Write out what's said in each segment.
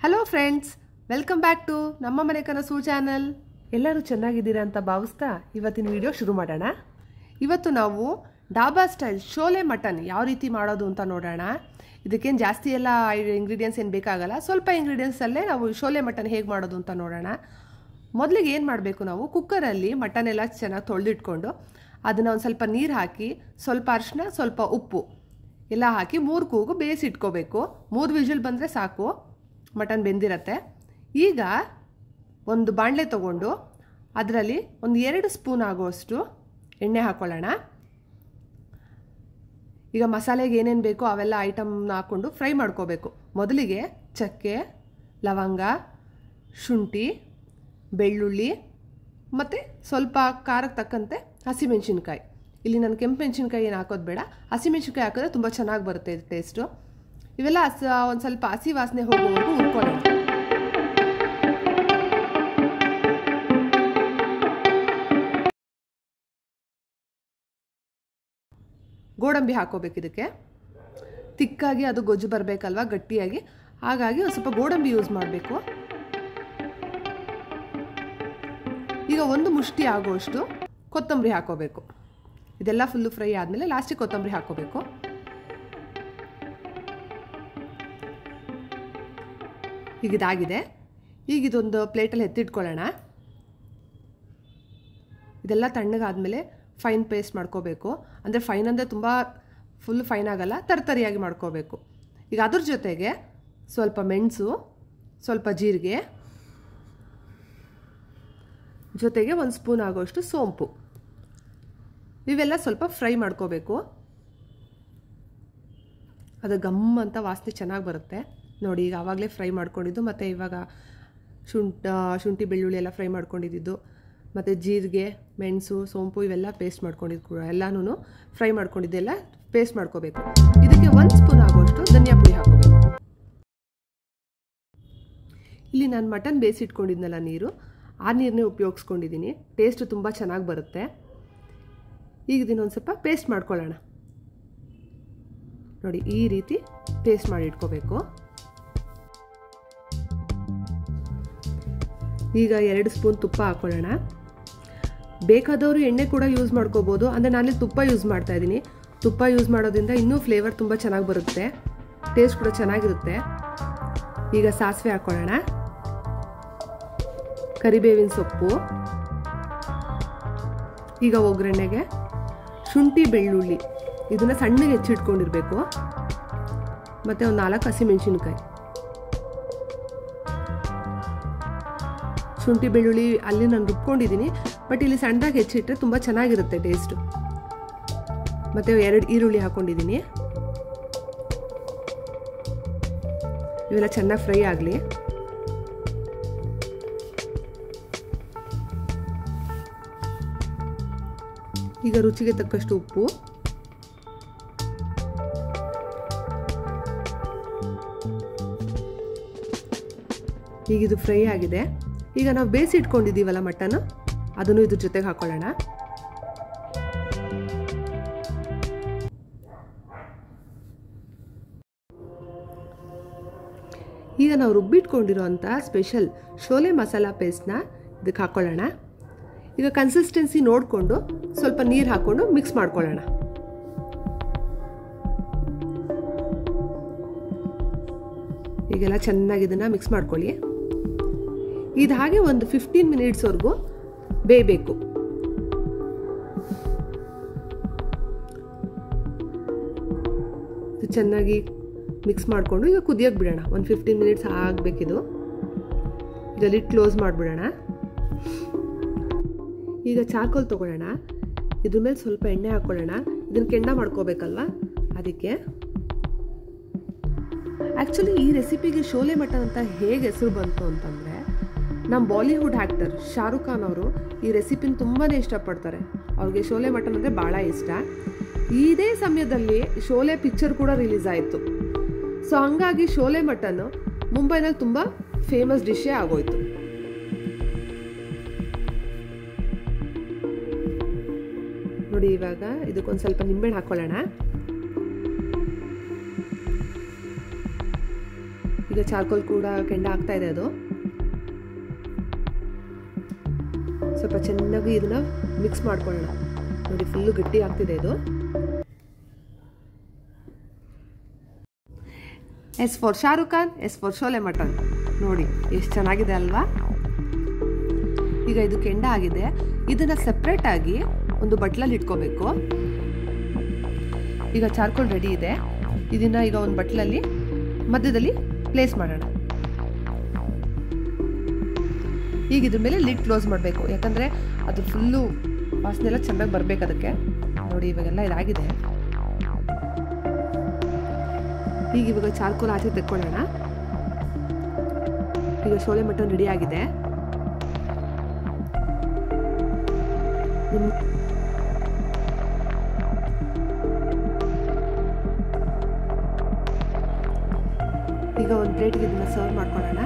Hello friends, welcome back to ನಮ್ಮ ಮನೆ ಕನಸು ಚಾನಲ್. ಎಲ್ಲರೂ ಚೆನ್ನಾಗಿದ್ದೀರಾ ಅಂತ ಭಾವಿಸ್ತಾ ಇವತ್ತಿನ ವಿಡಿಯೋ ಶುರು ಮಾಡೋಣ. ಇವತ್ತು ನಾವು ಡಾಬಾ ಸ್ಟೈಲ್ ಶೋಲೆ ಮಟನ್ ಯಾವ ರೀತಿ ಮಾಡೋದು ಅಂತ ನೋಡೋಣ. ಇದಕ್ಕೇನು ಜಾಸ್ತಿ ಎಲ್ಲ ಇಂಗ್ರೀಡಿಯೆಂಟ್ಸ್ ಏನು ಬೇಕಾಗಲ್ಲ, ಸ್ವಲ್ಪ ಇಂಗ್ರೀಡಿಯೆಂಟ್ಸಲ್ಲೇ ನಾವು ಶೋಲೆ ಮಟನ್ ಹೇಗೆ ಮಾಡೋದು ಅಂತ ನೋಡೋಣ. ಮೊದಲಿಗೆ ಏನು ಮಾಡಬೇಕು, ನಾವು ಕುಕ್ಕರಲ್ಲಿ ಮಟನ್ ಎಲ್ಲ ಚೆನ್ನಾಗಿ ತೊಳೆದಿಟ್ಕೊಂಡು ಅದನ್ನು ಒಂದು ಸ್ವಲ್ಪ ನೀರು ಹಾಕಿ, ಸ್ವಲ್ಪ ಅರಿಶಿನ, ಸ್ವಲ್ಪ ಉಪ್ಪು ಎಲ್ಲ ಹಾಕಿ 3 ಕೂಗು ಬೇಯಿಸಿಟ್ಕೋಬೇಕು. 3 ವಿಷಲ್ ಬಂದರೆ ಸಾಕು, ಮಟನ್ ಬೆಂದಿರತ್ತೆ. ಈಗ ಒಂದು ಬಾಣಲೆ ತೊಗೊಂಡು ಅದರಲ್ಲಿ ಒಂದು 2 ಸ್ಪೂನ್ ಆಗುವಷ್ಟು ಎಣ್ಣೆ ಹಾಕ್ಕೊಳ್ಳೋಣ. ಈಗ ಮಸಾಲೆಗೆ ಏನೇನು ಬೇಕೋ ಅವೆಲ್ಲ ಐಟಮ್ನ ಹಾಕ್ಕೊಂಡು ಫ್ರೈ ಮಾಡ್ಕೋಬೇಕು. ಮೊದಲಿಗೆ ಚಕ್ಕೆ, ಲವಂಗ, ಶುಂಠಿ, ಬೆಳ್ಳುಳ್ಳಿ ಮತ್ತು ಸ್ವಲ್ಪ ಖಾರಕ್ಕೆ ತಕ್ಕಂತೆ ಹಸಿಮೆಣಸಿನ್ಕಾಯಿ. ಇಲ್ಲಿ ನಾನು ಕೆಂಪು ಮೆಣಸಿನ್ಕಾಯಿ ಏನು ಹಾಕೋದು ಬೇಡ, ಹಸಿಮೆಣಸಿನ್ಕಾಯಿ ಹಾಕಿದ್ರೆ ತುಂಬ ಚೆನ್ನಾಗಿ ಬರುತ್ತೆ ಇದು ಟೇಸ್ಟು. ಇವೆಲ್ಲ ಒಂದು ಸ್ವಲ್ಪ ಹಸಿ ವಾಸನೆ ಹೋಗೋವರೆಗೂ ಹುರ್ಕೊಳ್ಳೋಣ. ಗೋಡಂಬಿ ಹಾಕೋಬೇಕು ಇದಕ್ಕೆ. ತಿಕ್ಕಾಗಿ ಅದು ಗೊಜ್ಜು ಬರಬೇಕಲ್ವ, ಗಟ್ಟಿಯಾಗಿ, ಹಾಗಾಗಿ ಒಂದು ಸ್ವಲ್ಪ ಗೋಡಂಬಿ ಯೂಸ್ ಮಾಡಬೇಕು. ಈಗ 1 ಮುಷ್ಟಿ ಆಗುವಷ್ಟು ಕೊತ್ತಂಬರಿ ಹಾಕೋಬೇಕು. ಇದೆಲ್ಲ ಫುಲ್ಲು ಫ್ರೈ ಆದಮೇಲೆ ಲಾಸ್ಟಿಗೆ ಕೊತ್ತಂಬರಿ ಹಾಕೋಬೇಕು. ಈಗ ಇದಾಗಿದೆ. ಈಗ ಇದೊಂದು ಪ್ಲೇಟಲ್ಲಿ ಎತ್ತಿಟ್ಕೊಳ್ಳೋಣ. ಇದೆಲ್ಲ ತಣ್ಣಗಾದ್ಮೇಲೆ ಫೈನ್ ಪೇಸ್ಟ್ ಮಾಡ್ಕೋಬೇಕು. ಅಂದರೆ ಫೈನ್ ಅಂದರೆ ತುಂಬ ಫುಲ್ ಫೈನ್ ಆಗಲ್ಲ, ತರ್ತರಿಯಾಗಿ ಮಾಡ್ಕೋಬೇಕು. ಈಗ ಅದ್ರ ಜೊತೆಗೆ ಸ್ವಲ್ಪ ಮೆಣಸು, ಸ್ವಲ್ಪ ಜೀರಿಗೆ, ಜೊತೆಗೆ 1 ಸ್ಪೂನ್ ಆಗೋಷ್ಟು ಸೋಂಪು, ಇವೆಲ್ಲ ಸ್ವಲ್ಪ ಫ್ರೈ ಮಾಡ್ಕೋಬೇಕು. ಅದು ಗಮ್ ಅಂತ ವಾಸನೆ ಚೆನ್ನಾಗಿ ಬರುತ್ತೆ ನೋಡಿ. ಈಗ ಆವಾಗಲೇ ಫ್ರೈ ಮಾಡ್ಕೊಂಡಿದ್ದು, ಮತ್ತು ಇವಾಗ ಶುಂಠಿ ಬೆಳ್ಳುಳ್ಳಿ ಎಲ್ಲ ಫ್ರೈ ಮಾಡ್ಕೊಂಡಿದ್ದು, ಮತ್ತು ಜೀರಿಗೆ, ಮೆಣಸು, ಸೋಂಪು ಇವೆಲ್ಲ ಪೇಸ್ಟ್ ಮಾಡ್ಕೊಂಡಿದ್ದು ಎಲ್ಲನೂ ಫ್ರೈ ಮಾಡ್ಕೊಂಡಿದ್ದೆಲ್ಲ ಪೇಸ್ಟ್ ಮಾಡ್ಕೋಬೇಕು. ಇದಕ್ಕೆ 1 ಸ್ಪೂನ್ ಆಗುವಷ್ಟು ಧನಿಯಾ ಪುಡಿ ಹಾಕೋಬೇಕು. ಇಲ್ಲಿ ನಾನು ಮಟನ್ ಬೇಯಿಸಿಟ್ಕೊಂಡಿದ್ನಲ್ಲ ನೀರು, ಆ ನೀರನ್ನೇ ಉಪಯೋಗಿಸ್ಕೊಂಡಿದ್ದೀನಿ. ಟೇಸ್ಟು ತುಂಬ ಚೆನ್ನಾಗಿ ಬರುತ್ತೆ. ಈಗ ಇದನ್ನೊಂದು ಸ್ವಲ್ಪ ಪೇಸ್ಟ್ ಮಾಡ್ಕೊಳ್ಳೋಣ. ನೋಡಿ, ಈ ರೀತಿ ಪೇಸ್ಟ್ ಮಾಡಿ ಇಟ್ಕೋಬೇಕು. ಈಗ 2 ಸ್ಪೂನ್ ತುಪ್ಪ ಹಾಕೊಳ್ಳೋಣ. ಬೇಕಾದವರು ಎಣ್ಣೆ ಕೂಡ ಯೂಸ್ ಮಾಡ್ಕೋಬೋದು, ಅಂದರೆ ನಾನಿಲ್ಲಿ ತುಪ್ಪ ಯೂಸ್ ಮಾಡ್ತಾ ಇದ್ದೀನಿ. ತುಪ್ಪ ಯೂಸ್ ಮಾಡೋದ್ರಿಂದ ಇನ್ನೂ ಫ್ಲೇವರ್ ತುಂಬ ಚೆನ್ನಾಗಿ ಬರುತ್ತೆ, ಟೇಸ್ಟ್ ಕೂಡ ಚೆನ್ನಾಗಿರುತ್ತೆ. ಈಗ ಸಾಸಿವೆ ಹಾಕೊಳ್ಳೋಣ, ಕರಿಬೇವಿನ ಸೊಪ್ಪು. ಈಗ ಒಗ್ಗರಣೆಗೆ ಶುಂಠಿ ಬೆಳ್ಳುಳ್ಳಿ ಇದನ್ನು ಸಣ್ಣಗೆ ಹೆಚ್ಚಿಟ್ಕೊಂಡಿರಬೇಕು, ಮತ್ತು ಒಂದು 4 ಹಸಿಮೆಣಸಿನ್ಕಾಯಿ. ಶುಂಠಿ ಬೆಳ್ಳುಳ್ಳಿ ಅಲ್ಲಿ ನಾನು ರುಬ್ಕೊಂಡಿದ್ದೀನಿ, ಬಟ್ ಇಲ್ಲಿ ಸಣ್ಣದಾಗಿ ಹೆಚ್ಚಿಟ್ರೆ ತುಂಬ ಚೆನ್ನಾಗಿರುತ್ತೆ ಟೇಸ್ಟು. ಮತ್ತು 2 ಈರುಳ್ಳಿ ಹಾಕ್ಕೊಂಡಿದ್ದೀನಿ. ಇವೆಲ್ಲ ಚೆನ್ನಾಗಿ ಫ್ರೈ ಆಗಲಿ. ಈಗ ರುಚಿಗೆ ತಕ್ಕಷ್ಟು ಉಪ್ಪು, ಈಗ ಇದು ಫ್ರೈ ಆಗಿದೆ. ಈಗ ನಾವು ಬೇಯಿಸಿಟ್ಕೊಂಡಿದ್ದೀವಲ್ಲ ಮಟನ್, ಅದನ್ನು ಇದ್ರ ಜೊತೆಗೆ ಹಾಕೊಳ್ಳೋಣ. ಈಗ ನಾವು ರುಬ್ಬಿಟ್ಕೊಂಡಿರೋಂಥ ಸ್ಪೆಷಲ್ ಶೋಲೆ ಮಸಾಲ ಪೇಸ್ಟ್ನ ಇದಕ್ಕೆ ಹಾಕೊಳ್ಳೋಣ. ಈಗ ಕನ್ಸಿಸ್ಟೆನ್ಸಿ ನೋಡಿಕೊಂಡು ಸ್ವಲ್ಪ ನೀರು ಹಾಕ್ಕೊಂಡು ಮಿಕ್ಸ್ ಮಾಡ್ಕೊಳ್ಳೋಣ. ಈಗೆಲ್ಲ ಚೆನ್ನಾಗಿ ಇದನ್ನು ಮಿಕ್ಸ್ ಮಾಡ್ಕೊಳ್ಳಿ. ಇದು ಹಾಗೆ ಒಂದು 15 ಮಿನಿಟ್ಸ್ವರೆಗೂ ಬೇಯಬೇಕು. ಚೆನ್ನಾಗಿ ಮಿಕ್ಸ್ ಮಾಡಿಕೊಂಡು ಈಗ ಕುದಿಯೋಕೆ ಬಿಡೋಣ. ಒಂದು 15 ಮಿನಿಟ್ಸ್ ಆಗಬೇಕಿದು. ಈಗ ಲಿಡ್ ಕ್ಲೋಸ್ ಮಾಡಿಬಿಡೋಣ. ಈಗ ಚಾರ್ಕೋಲ್ ತೊಗೊಳ್ಳೋಣ. ಇದ್ರ ಮೇಲೆ ಸ್ವಲ್ಪ ಎಣ್ಣೆ ಹಾಕ್ಕೊಳ್ಳೋಣ. ಇದನ್ನು ಕೆಂಡ ಮಾಡ್ಕೋಬೇಕಲ್ವ, ಅದಕ್ಕೆ. ಆ್ಯಕ್ಚುಲಿ ಈ ರೆಸಿಪಿಗೆ ಶೋಲೆ ಮಟನ್ ಅಂತ ಹೇಗೆ ಹೆಸರು ಬಂತು ಅಂತಂದರೆ, ನಮ್ಮ ಬಾಲಿವುಡ್ ಆ್ಯಕ್ಟರ್ ಶಾರುಖ್ ಖಾನ್ ಅವರು ಈ ರೆಸಿಪಿನ ತುಂಬಾ ಇಷ್ಟಪಡ್ತಾರೆ. ಅವ್ರಿಗೆ ಶೋಲೆ ಮಟನ್ ಅಂದರೆ ಭಾಳ ಇಷ್ಟ. ಇದೇ ಸಮಯದಲ್ಲಿ ಶೋಲೆ ಪಿಕ್ಚರ್ ಕೂಡ ರಿಲೀಸ್ ಆಯಿತು. ಸೊ ಹಂಗಾಗಿ ಶೋಲೆ ಮಟನ್ನು ಮುಂಬೈನಲ್ಲಿ ತುಂಬ ಫೇಮಸ್ ಡಿಶ್ಶೇ ಆಗೋಯ್ತು. ನೋಡಿ, ಇವಾಗ ಇದಕ್ಕೊಂದು ಸ್ವಲ್ಪ ನಿಂಬೆಹಣ್ಣು ಹಾಕ್ಕೊಳ್ಳೋಣ. ಈಗ ಚಾರ್ಕೋಲ್ ಕೂಡ ಕೆಂಡ ಆಗ್ತಾ ಇದೆ. ಅದು ಸ್ವಲ್ಪ ಚೆನ್ನಾಗಿ ಇದನ್ನ ಮಿಕ್ಸ್ ಮಾಡ್ಕೊಳ್ಳೋಣ. ನೋಡಿ ಫುಲ್ಲು ಗಟ್ಟಿ ಆಗ್ತಿದೆ ಇದು. S for Shahrukh Khan, S for Sholay mutton. ನೋಡಿ ಎಷ್ಟು ಚೆನ್ನಾಗಿದೆ ಅಲ್ವಾ. ಈಗ ಇದು ಕೆಂಡ ಆಗಿದೆ. ಇದನ್ನ ಸೆಪ್ರೇಟ್ ಆಗಿ ಒಂದು ಬಟ್ಲಲ್ಲಿ ಇಟ್ಕೋಬೇಕು. ಈಗ ಚಾರ್ಕೋಲ್ ರೆಡಿ ಇದೆ. ಇದನ್ನ ಈಗ ಒಂದು ಬಟ್ಲಲ್ಲಿ ಮಧ್ಯದಲ್ಲಿ ಪ್ಲೇಸ್ ಮಾಡೋಣ. ಈಗ ಇದ್ರ ಮೇಲೆ ಲಿಡ್ ಕ್ಲೋಸ್ ಮಾಡಬೇಕು, ಯಾಕಂದರೆ ಅದು ಫುಲ್ಲು ವಾಸನೆ ಎಲ್ಲ ಚೆನ್ನಾಗಿ ಬರಬೇಕು ಅದಕ್ಕೆ. ನೋಡಿ ಇವಾಗೆಲ್ಲ ಇದಾಗಿದೆ. ಈಗ ಇವಾಗ ಚಾರ್ಕೋಲ್ ಆಚೆ ತೆಕ್ಕೊಳ್ಳೋಣ. ಈಗ ಶೋಲೆ ಮಟನ್ ರೆಡಿ ಆಗಿದೆ. ಈಗ ಒಂದು ಪ್ಲೇಟ್ಗೆ ಇದನ್ನ ಸರ್ವ್ ಮಾಡ್ಕೊಳ್ಳೋಣ.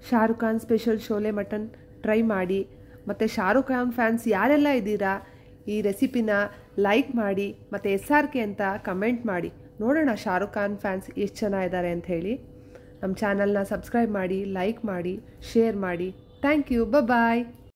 Shahrukh Khan special Sholay mutton try ಮಾಡಿ. ಮತ್ತು ಶಾರುಖ್ ಖಾನ್ ಫ್ಯಾನ್ಸ್ ಯಾರೆಲ್ಲ ಇದ್ದೀರಾ ಈ ರೆಸಿಪಿನ ಲೈಕ್ ಮಾಡಿ ಮತ್ತು SRK ಅಂತ ಕಮೆಂಟ್ ಮಾಡಿ. ನೋಡೋಣ ಶಾರುಖ್ ಖಾನ್ ಫ್ಯಾನ್ಸ್ ಎಷ್ಟು ಚೆನ್ನಾಗಿದ್ದಾರೆ ಅಂತ ಹೇಳಿ. ನಮ್ಮ ಚಾನಲ್ನ ಸಬ್ಸ್ಕ್ರೈಬ್ ಮಾಡಿ, ಲೈಕ್ ಮಾಡಿ, ಶೇರ್ ಮಾಡಿ. Thank you. ಬಾಯ್.